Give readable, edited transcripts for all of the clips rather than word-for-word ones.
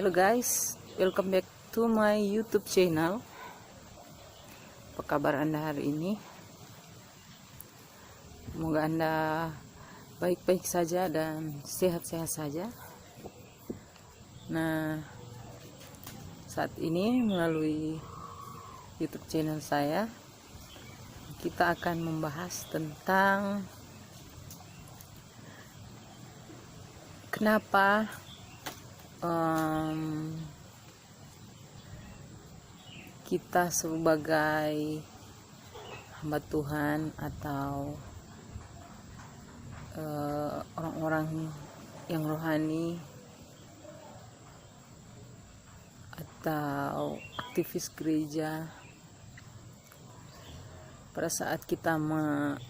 Hello guys, welcome back to my YouTube channel. Apa kabar Anda hari ini? Semoga Anda baik-baik saja dan sehat-sehat saja. Nah, saat ini melalui YouTube channel saya, kita akan membahas tentang kenapa kita sebagai hamba Tuhan atau orang-orang yang rohani atau aktivis gereja, pada saat kita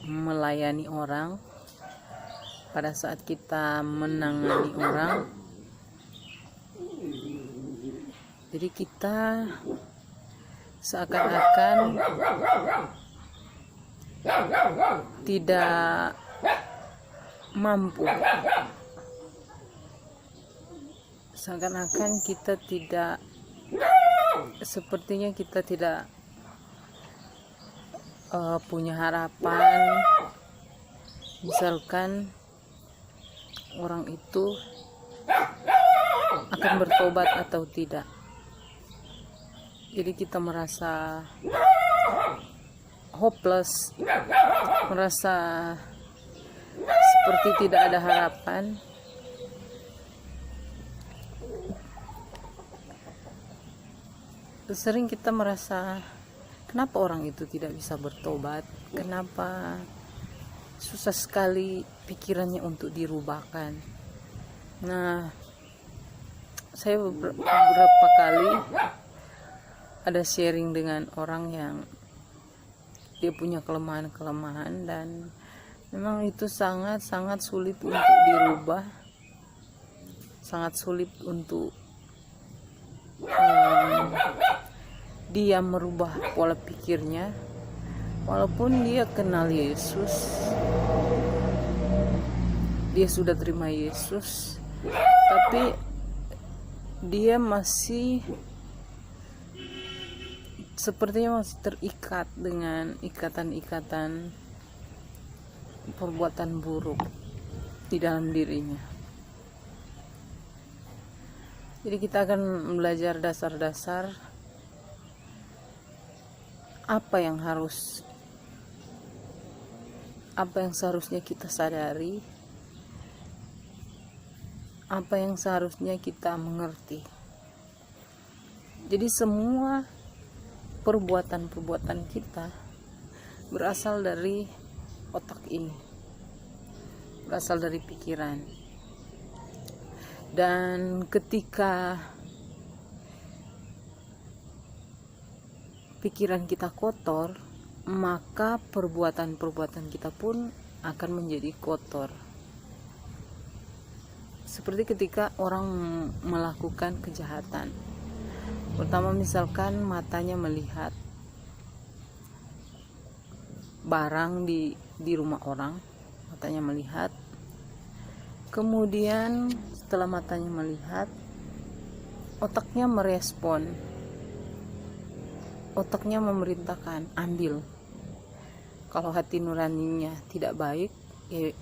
melayani orang, pada saat kita menangani orang, jadi kita seakan-akan tidak mampu, seakan-akan kita tidak, sepertinya kita tidak punya harapan, misalkan orang itu akan bertobat atau tidak. Jadi kita merasa hopeless, merasa seperti tidak ada harapan. Sering kita merasa, kenapa orang itu tidak bisa bertobat? Kenapa susah sekali pikirannya untuk dirubahkan? Nah, saya beberapa kali ada sharing dengan orang yang dia punya kelemahan-kelemahan, dan memang itu sangat-sangat sulit untuk dirubah, sangat sulit untuk dia merubah pola pikirnya. Walaupun dia kenal Yesus, dia sudah terima Yesus, tapi dia masih sepertinya masih terikat dengan ikatan-ikatan perbuatan buruk di dalam dirinya. Jadi kita akan belajar dasar-dasar apa yang seharusnya kita sadari, apa yang seharusnya kita mengerti. Jadi semua perbuatan-perbuatan kita berasal dari otak ini, berasal dari pikiran. Dan ketika pikiran kita kotor, maka perbuatan-perbuatan kita pun akan menjadi kotor. Seperti ketika orang melakukan kejahatan, pertama misalkan matanya melihat barang di rumah orang, matanya melihat, kemudian setelah matanya melihat, otaknya merespon, otaknya memerintahkan ambil. Kalau hati nuraninya tidak baik, ya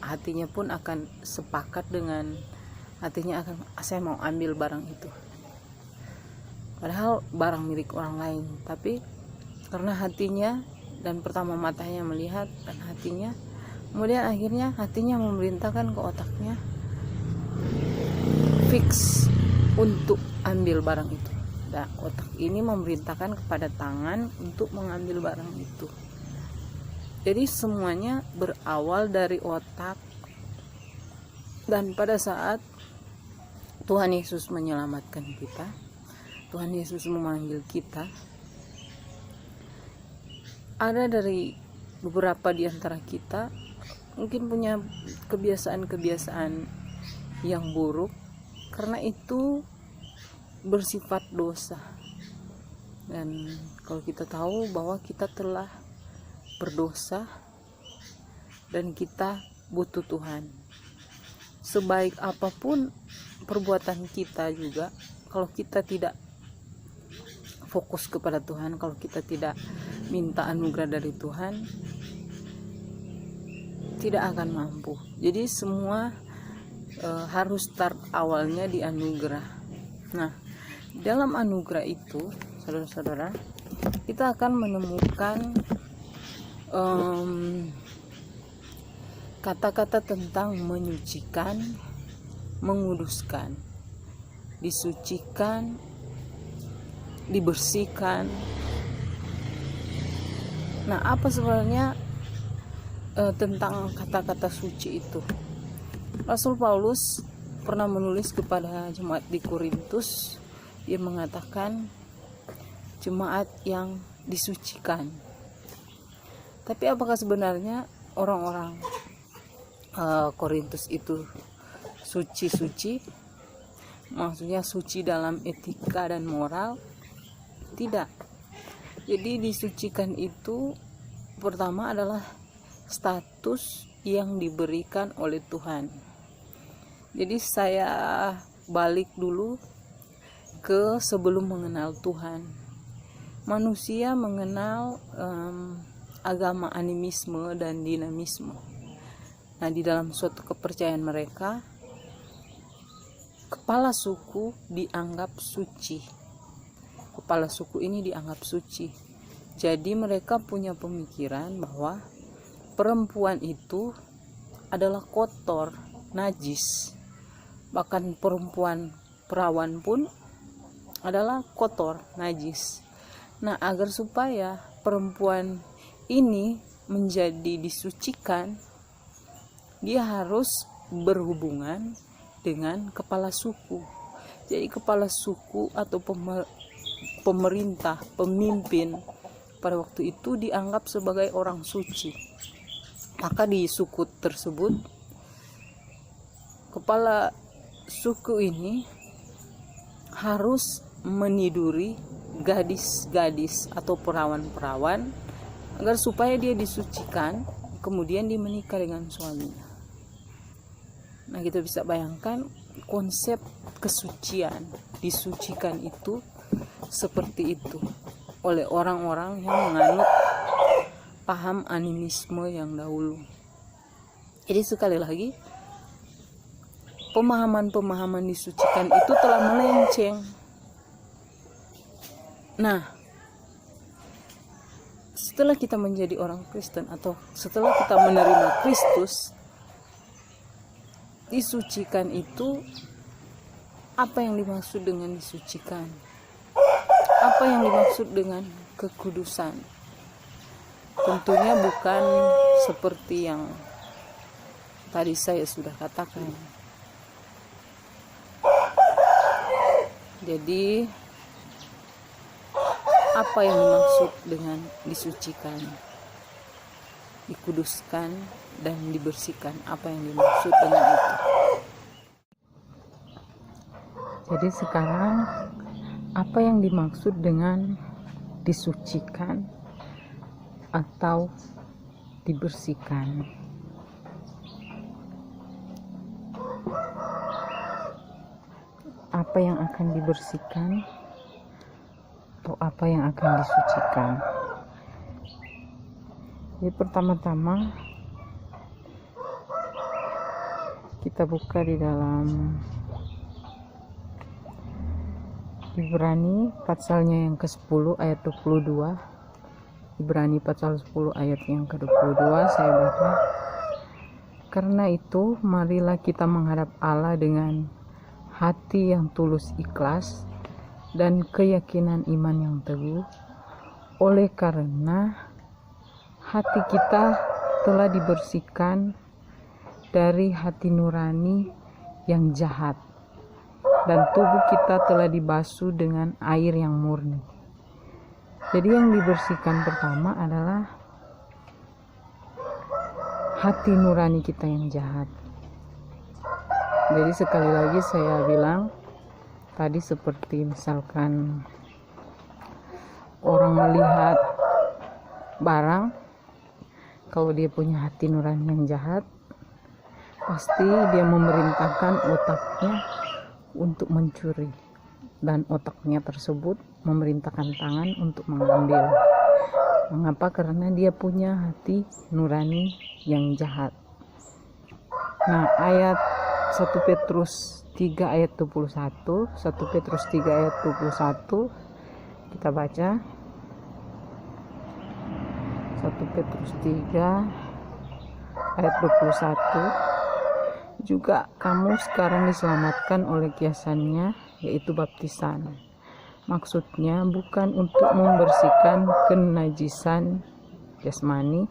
hatinya pun akan sepakat dengan hatinya, akan saya mau ambil barang itu, padahal barang milik orang lain. Tapi karena hatinya, dan pertama matanya melihat dan hatinya, kemudian akhirnya hatinya memerintahkan ke otaknya fix untuk ambil barang itu. Nah, otak ini memerintahkan kepada tangan untuk mengambil barang itu. Jadi semuanya berawal dari otak. Dan pada saat Tuhan Yesus menyelamatkan kita, Tuhan Yesus memanggil kita, ada dari beberapa di antara kita mungkin punya kebiasaan-kebiasaan yang buruk, karena itu bersifat dosa. Dan kalau kita tahu bahwa kita telah berdosa dan kita butuh Tuhan, sebaik apapun perbuatan kita juga, kalau kita tidak fokus kepada Tuhan, kalau kita tidak minta anugerah dari Tuhan, tidak akan mampu. Jadi semua harus start awalnya di anugerah. Nah, dalam anugerah itu, saudara-saudara, kita akan menemukan kata-kata tentang menyucikan, menguduskan, disucikan, dibersihkan. Nah, apa sebenarnya tentang kata-kata suci itu? Rasul Paulus pernah menulis kepada jemaat di Korintus. Dia mengatakan jemaat yang disucikan. Tapi apakah sebenarnya orang-orang Korintus itu suci-suci? Maksudnya suci dalam etika dan moral? Tidak. Jadi disucikan itu pertama adalah status yang diberikan oleh Tuhan. Jadi saya balik dulu ke sebelum mengenal Tuhan. Manusia mengenal agama animisme dan dinamisme. Nah, di dalam suatu kepercayaan mereka, kepala suku dianggap suci. Kepala suku ini dianggap suci. Jadi mereka punya pemikiran bahwa perempuan itu adalah kotor, najis. Bahkan perempuan perawan pun adalah kotor, najis. Nah, agar supaya perempuan ini menjadi disucikan, dia harus berhubungan dengan kepala suku. Jadi kepala suku atau pemerintah, pemimpin pada waktu itu dianggap sebagai orang suci. Maka di suku tersebut, kepala suku ini harus meniduri gadis-gadis atau perawan-perawan agar supaya dia disucikan, kemudian dia menikah dengan suaminya. Nah, kita bisa bayangkan konsep kesucian, disucikan itu seperti itu oleh orang-orang yang menganut paham animisme yang dahulu. Jadi sekali lagi, pemahaman-pemahaman disucikan itu telah melenceng. Nah, setelah kita menjadi orang Kristen atau setelah kita menerima Kristus, disucikan itu, apa yang dimaksud dengan disucikan? Apa yang dimaksud dengan kekudusan? Tentunya bukan seperti yang tadi saya sudah katakan. Jadi apa yang dimaksud dengan disucikan, dikuduskan, dan dibersihkan? Apa yang dimaksud dengan itu? Jadi sekarang, apa yang dimaksud dengan disucikan atau dibersihkan? Apa yang akan dibersihkan atau apa yang akan disucikan? Jadi pertama-tama kita buka di dalam Ibrani pasalnya yang ke-10 ayat 22. Ibrani pasal 10 ayat yang ke-22 saya baca. Karena itu, marilah kita menghadap Allah dengan hati yang tulus ikhlas dan keyakinan iman yang teguh, oleh karena hati kita telah dibersihkan dari hati nurani yang jahat, dan tubuh kita telah dibasuh dengan air yang murni. Jadi yang dibersihkan pertama adalah hati nurani kita yang jahat. Jadi sekali lagi saya bilang, tadi seperti misalkan orang melihat barang, kalau dia punya hati nurani yang jahat, pasti dia memerintahkan otaknya untuk mencuri, dan otaknya tersebut memerintahkan tangan untuk mengambil. Mengapa? Karena dia punya hati nurani yang jahat. Nah, ayat 1 Petrus 3 ayat 21, 1 Petrus 3 ayat 21 kita baca. 1 Petrus 3 ayat 21, juga kamu sekarang diselamatkan oleh kiasannya, yaitu baptisan. Maksudnya bukan untuk membersihkan kenajisan jasmani,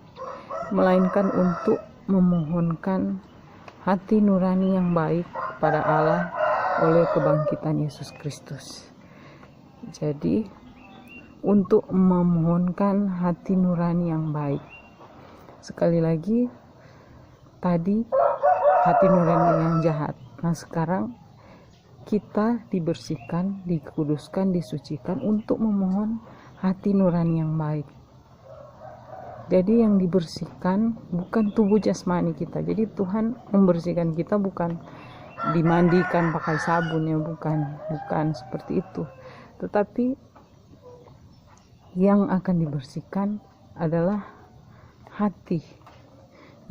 melainkan untuk memohonkan hati nurani yang baik kepada Allah oleh kebangkitan Yesus Kristus. Jadi untuk memohonkan hati nurani yang baik. Sekali lagi, tadi hati nurani yang jahat. Nah, sekarang kita dibersihkan, dikuduskan, disucikan untuk memohon hati nurani yang baik. Jadi yang dibersihkan bukan tubuh jasmani kita. Jadi Tuhan membersihkan kita bukan dimandikan pakai sabun, ya, bukan seperti itu. Tetapi yang akan dibersihkan adalah hati.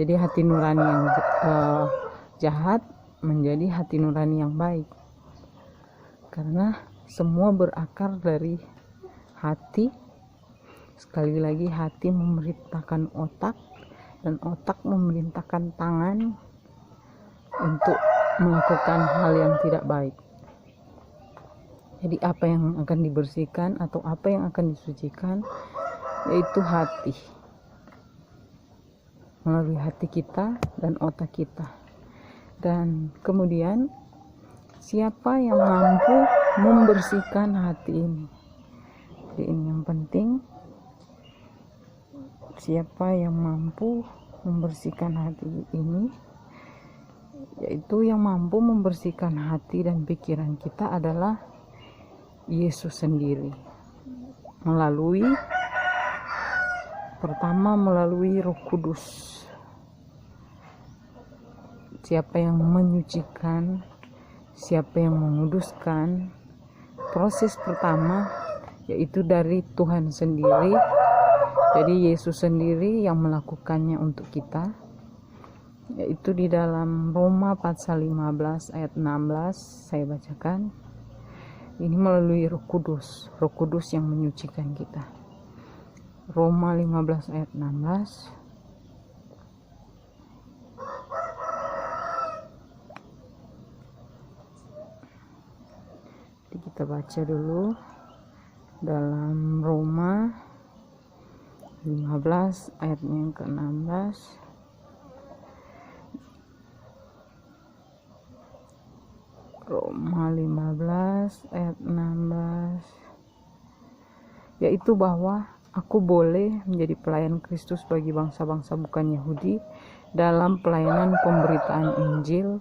Jadi hati nurani yang jahat menjadi hati nurani yang baik. Karena semua berakar dari hati. Sekali lagi, hati memerintahkan otak, dan otak memerintahkan tangan untuk melakukan hal yang tidak baik. Jadi apa yang akan dibersihkan atau apa yang akan disucikan, yaitu hati. Melalui hati kita dan otak kita. Dan kemudian siapa yang mampu membersihkan hati ini? Jadi ini yang penting. Siapa yang mampu membersihkan hati ini? Yaitu yang mampu membersihkan hati dan pikiran kita adalah Yesus sendiri. Pertama melalui Roh Kudus. Siapa yang menyucikan, siapa yang menguduskan? Proses pertama yaitu dari Tuhan sendiri. Jadi Yesus sendiri yang melakukannya untuk kita, yaitu di dalam Roma pasal 15 ayat 16 saya bacakan. Ini melalui Roh Kudus yang menyucikan kita. Roma 15 ayat 16. Jadi kita baca dulu dalam Roma 15 ayatnya yang ke-16. Roma 15 ayat 16, yaitu bahwa aku boleh menjadi pelayan Kristus bagi bangsa-bangsa bukan Yahudi dalam pelayanan pemberitaan Injil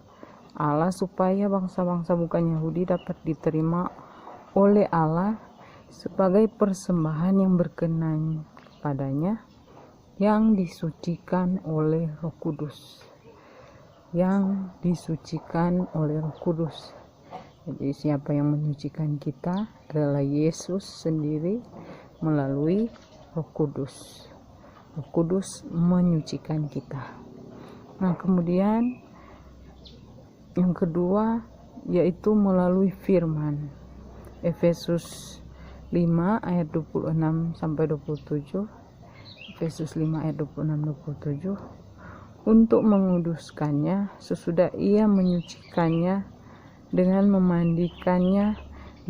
Allah, supaya bangsa-bangsa bukan Yahudi dapat diterima oleh Allah sebagai persembahan yang berkenan padanya, yang disucikan oleh Roh Kudus. Yang disucikan oleh Roh Kudus. Jadi siapa yang menyucikan kita adalah Yesus sendiri melalui Roh Kudus. Roh Kudus menyucikan kita. Nah, kemudian yang kedua yaitu melalui firman. Efesus 5 ayat 26 sampai 27. Efesus 5 ayat 26-27. untuk menguduskannya sesudah ia menyucikannya dengan memandikannya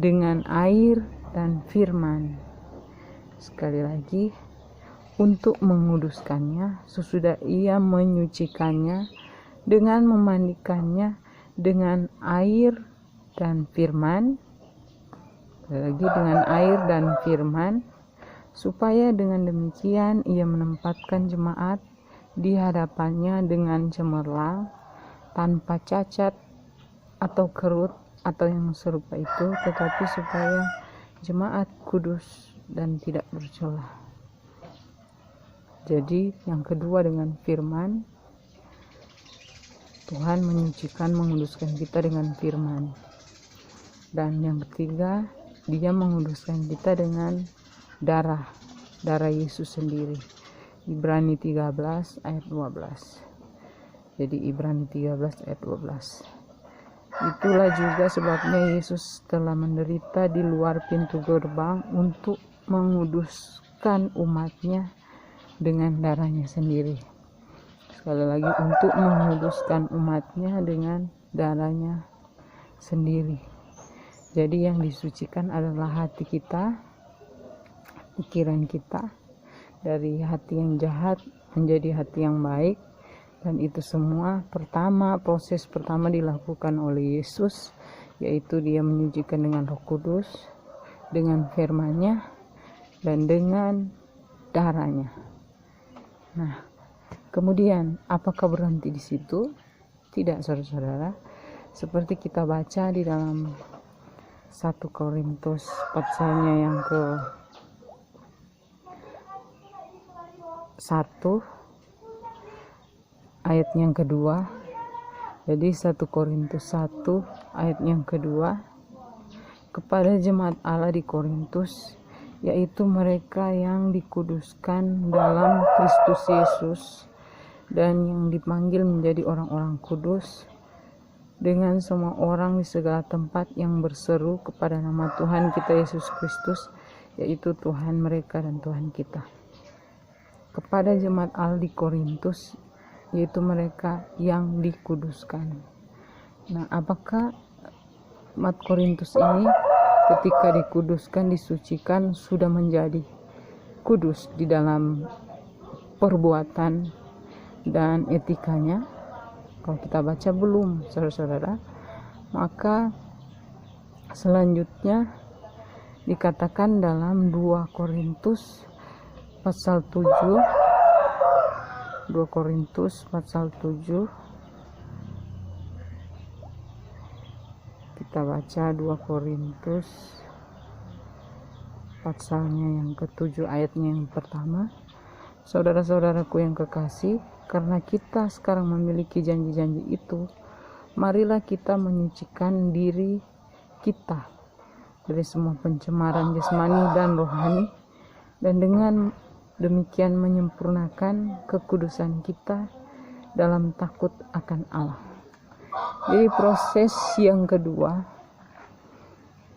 dengan air dan firman. Sekali lagi, untuk menguduskannya sesudah ia menyucikannya dengan memandikannya dengan air dan firman. Lagi dengan air dan firman, supaya dengan demikian ia menempatkan jemaat di hadapannya dengan cemerlang, tanpa cacat atau kerut atau yang serupa itu, tetapi supaya jemaat kudus dan tidak bercela. Jadi yang kedua, dengan firman, Tuhan menyucikan, menguduskan kita dengan firman. Dan yang ketiga, Dia menguduskan kita dengan darah Yesus sendiri. Ibrani 13 ayat 12. Jadi Ibrani 13 ayat 12. Itulah juga sebabnya Yesus telah menderita di luar pintu gerbang untuk menguduskan umatnya dengan darahnya sendiri. Sekali lagi, untuk menguduskan umatnya dengan darahnya sendiri. Jadi yang disucikan adalah hati kita, pikiran kita, dari hati yang jahat menjadi hati yang baik. Dan itu semua proses pertama dilakukan oleh Yesus, yaitu Dia menyucikan dengan Roh Kudus, dengan firman-Nya, dan dengan darahnya. Nah, kemudian apakah berhenti di situ? Tidak, saudara-saudara. Seperti kita baca di dalam 1 Korintus pasalnya yang ke-1 ayat yang kedua. Jadi 1 Korintus 1 ayat yang kedua, kepada jemaat Allah di Korintus, yaitu mereka yang dikuduskan dalam Kristus Yesus dan yang dipanggil menjadi orang-orang kudus, dengan semua orang di segala tempat yang berseru kepada nama Tuhan kita Yesus Kristus, yaitu Tuhan mereka dan Tuhan kita. Kepada jemaat Allah di Korintus, yaitu mereka yang dikuduskan. Nah, apakah jemaat Korintus ini ketika dikuduskan, disucikan, sudah menjadi kudus di dalam perbuatan dan etikanya? Kalau kita baca belum, saudara-saudara. Maka selanjutnya dikatakan dalam 2 Korintus pasal 7, 2 Korintus pasal 7, kita baca 2 Korintus pasalnya yang ke-7 ayatnya yang pertama. Saudara-saudaraku yang kekasih, karena kita sekarang memiliki janji-janji itu, marilah kita menyucikan diri kita dari semua pencemaran jasmani dan rohani, dan dengan demikian menyempurnakan kekudusan kita dalam takut akan Allah. Jadi proses yang kedua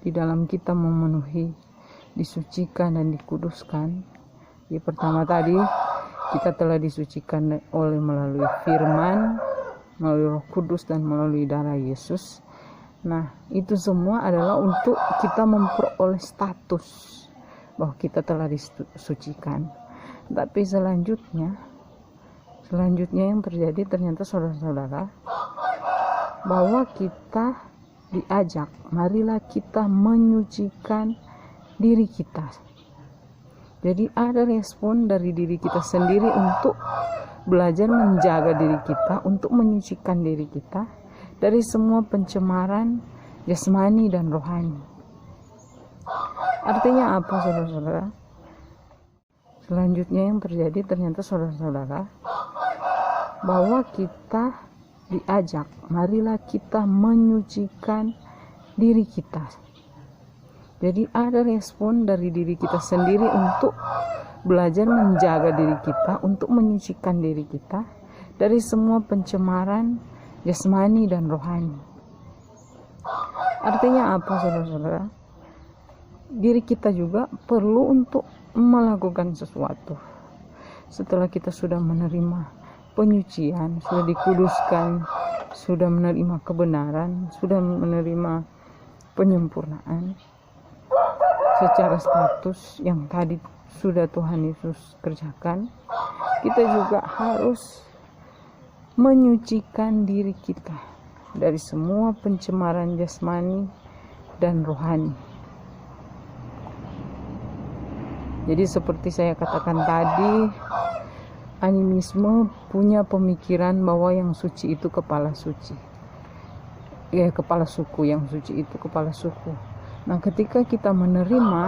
di dalam kita memenuhi, disucikan dan dikuduskan, yang pertama tadi kita telah disucikan melalui firman, melalui Roh Kudus, dan melalui darah Yesus. Nah, itu semua adalah untuk kita memperoleh status bahwa kita telah disucikan. Tapi selanjutnya yang terjadi ternyata, saudara-saudara, bahwa kita diajak, marilah kita menyucikan diri kita. Jadi ada respon dari diri kita sendiri untuk belajar menjaga diri kita, untuk menyucikan diri kita dari semua pencemaran jasmani dan rohani. Artinya apa, saudara-saudara? Selanjutnya yang terjadi ternyata, saudara-saudara, bahwa kita diajak, marilah kita menyucikan diri kita. Jadi ada respon dari diri kita sendiri untuk belajar menjaga diri kita, untuk menyucikan diri kita dari semua pencemaran jasmani dan rohani. Artinya apa, saudara-saudara? Diri kita juga perlu untuk melakukan sesuatu. Setelah kita sudah menerima penyucian, sudah dikuduskan, sudah menerima kebenaran, sudah menerima penyempurnaan secara status yang tadi sudah Tuhan Yesus kerjakan, kita juga harus menyucikan diri kita dari semua pencemaran jasmani dan rohani. Jadi seperti saya katakan tadi, animisme punya pemikiran bahwa yang suci itu kepala suci. Ya, kepala suku, yang suci itu kepala suku. Nah, ketika kita menerima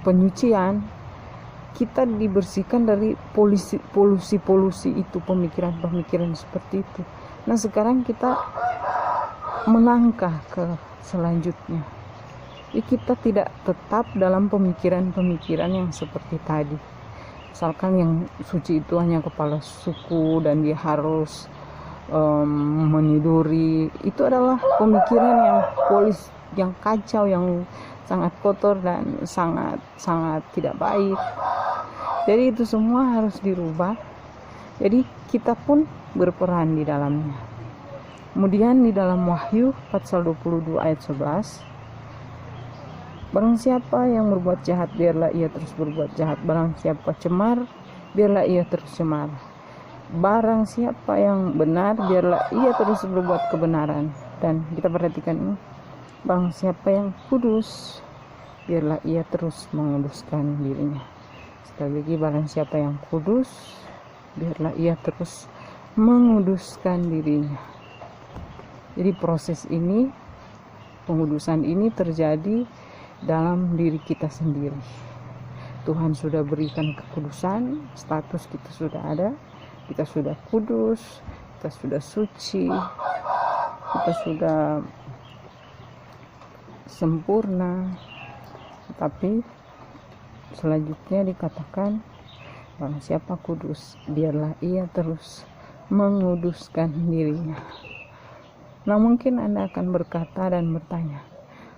penyucian, kita dibersihkan dari polusi itu, pemikiran seperti itu. Nah, sekarang kita melangkah ke selanjutnya. Kita tidak tetap dalam pemikiran yang seperti tadi. Misalkan yang suci itu hanya kepala suku dan dia harus meniduri, itu adalah pemikiran yang kacau, yang sangat kotor dan sangat tidak baik. Jadi itu semua harus dirubah. Jadi kita pun berperan di dalamnya. Kemudian di dalam Wahyu pasal 22 ayat 11, barang siapa yang berbuat jahat, biarlah ia terus berbuat jahat. Barang siapa cemar, biarlah ia terus cemar. Barang siapa yang benar, biarlah ia terus berbuat kebenaran. Dan kita perhatikan ini, barang siapa yang kudus, biarlah ia terus menguduskan dirinya. Sekali lagi, barang siapa yang kudus, biarlah ia terus menguduskan dirinya. Jadi proses ini, pengudusan ini terjadi dalam diri kita sendiri. Tuhan sudah berikan kekudusan, status kita sudah ada, kita sudah kudus, kita sudah suci, kita sudah sempurna. Tapi selanjutnya dikatakan, barang siapa kudus, biarlah ia terus menguduskan dirinya. Nah, mungkin Anda akan berkata dan bertanya,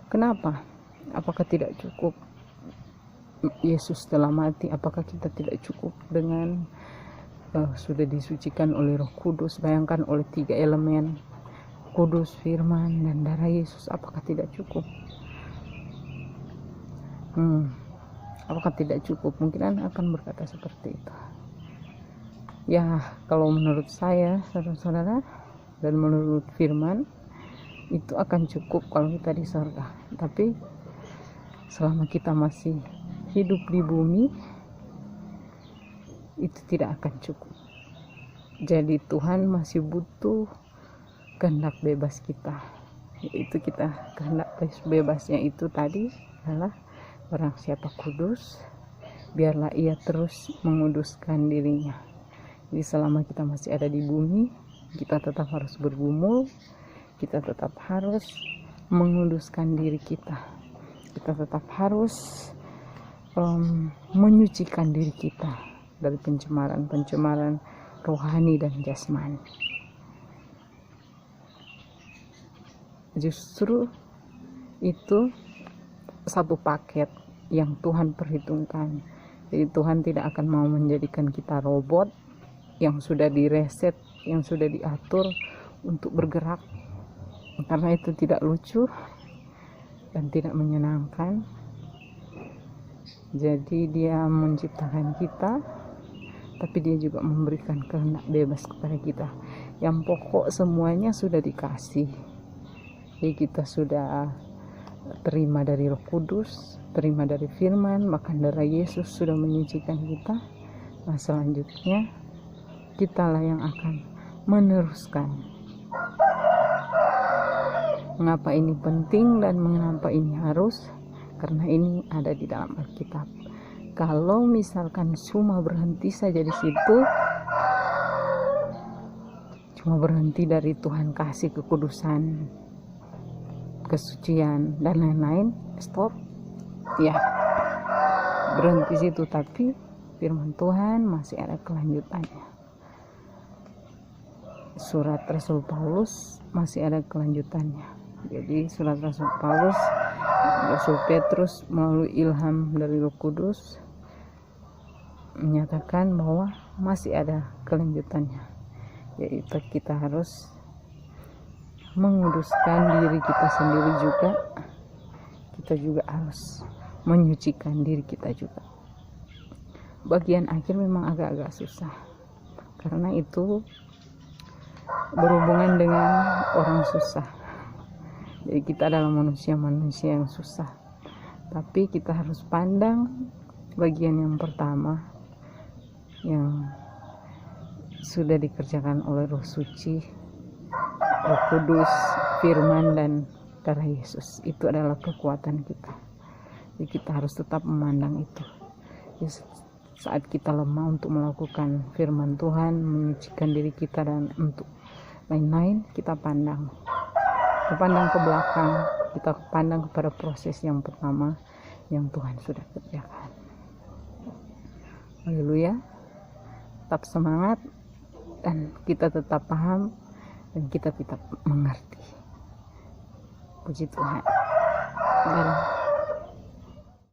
kenapa? Apakah tidak cukup Yesus telah mati? Apakah kita tidak cukup dengan sudah disucikan oleh Roh Kudus? Bayangkan, oleh 3 elemen, kudus, firman, dan darah Yesus. Apakah tidak cukup? Apakah tidak cukup? Mungkin Anda akan berkata seperti itu. Ya, kalau menurut saya, saudara-saudara, dan menurut firman, itu akan cukup kalau kita di surga. Tapi selama kita masih hidup di bumi, itu tidak akan cukup. Jadi Tuhan masih butuh kehendak bebas kita. Yaitu kita, kehendak bebasnya itu tadi adalah, barang siapa kudus, biarlah ia terus menguduskan dirinya. Jadi selama kita masih ada di bumi, kita tetap harus bergumul, kita tetap harus menguduskan diri kita, kita tetap harus menyucikan diri kita dari pencemaran rohani dan jasmani. Justru itu satu paket yang Tuhan perhitungkan. Jadi Tuhan tidak akan mau menjadikan kita robot yang sudah direset, yang sudah diatur untuk bergerak, karena itu tidak lucu dan tidak menyenangkan. Jadi dia menciptakan kita, tapi dia juga memberikan kehendak bebas kepada kita. Yang pokok semuanya sudah dikasih. Jadi kita sudah terima dari Roh Kudus, terima dari firman, bahkan darah Yesus sudah menyucikan kita. Nah, selanjutnya kitalah yang akan meneruskan. Mengapa ini penting dan mengapa ini harus? Karena ini ada di dalam Alkitab. Kalau misalkan cuma berhenti saja di situ, cuma berhenti dari Tuhan kasih kekudusan, kesucian dan lain-lain, stop, ya berhenti situ. Tapi firman Tuhan masih ada kelanjutannya. Surat Rasul Paulus masih ada kelanjutannya. Jadi surat Rasul Paulus Rasul Petrus melalui ilham dari Roh Kudus menyatakan bahwa masih ada kelanjutannya, yaitu kita harus menguduskan diri kita sendiri juga. Kita juga harus menyucikan diri kita juga. Bagian akhir memang agak-agak susah, karena itu berhubungan dengan orang susah. Jadi kita adalah manusia-manusia yang susah, tapi kita harus pandang bagian yang pertama yang sudah dikerjakan oleh Roh Suci, Roh Kudus, Firman, dan darah Yesus. Itu adalah kekuatan kita. Jadi kita harus tetap memandang itu. Jadi saat kita lemah untuk melakukan firman Tuhan, menyucikan diri kita dan untuk lain-lain, kita pandang ke belakang, kita pandang kepada proses yang pertama yang Tuhan sudah kerjakan. Haleluya. Tetap semangat dan kita tetap paham dan kita tetap mengerti. Puji Tuhan. Mari